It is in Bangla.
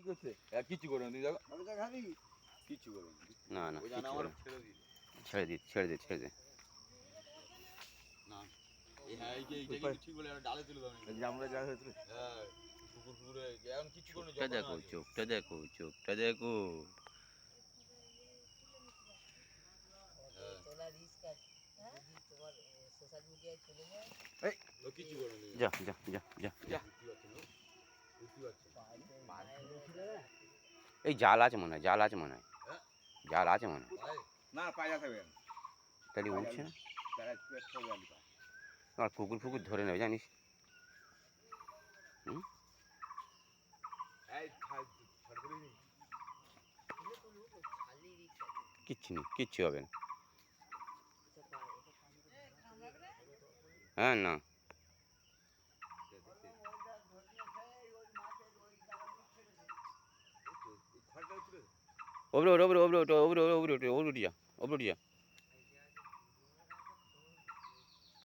কিছু করে না কিছু করে না না ওই কিচ্ছু জানা করে আমার না। ছেড়ে দিই ছেড়ে দে না হ্যাঁ এইটা ঠিক বলে ডালে তুলে দাও আমরা যা হয়েছে হ্যাঁ পুকুর পুকুরে এখন কিছু করে চোখটা দেখো চোখটা দেখো কিছু করে না যা যা যা যা যা এই জাল আছে মনে হয় জাল আছে মনে হয় না পায়া থাকবে তাহলে উঠছে না আর কুকুর ফুকুর ধরে নেবে জানিস হুম কিচ্ছু হবে না হ্যাঁ না ওপরে যা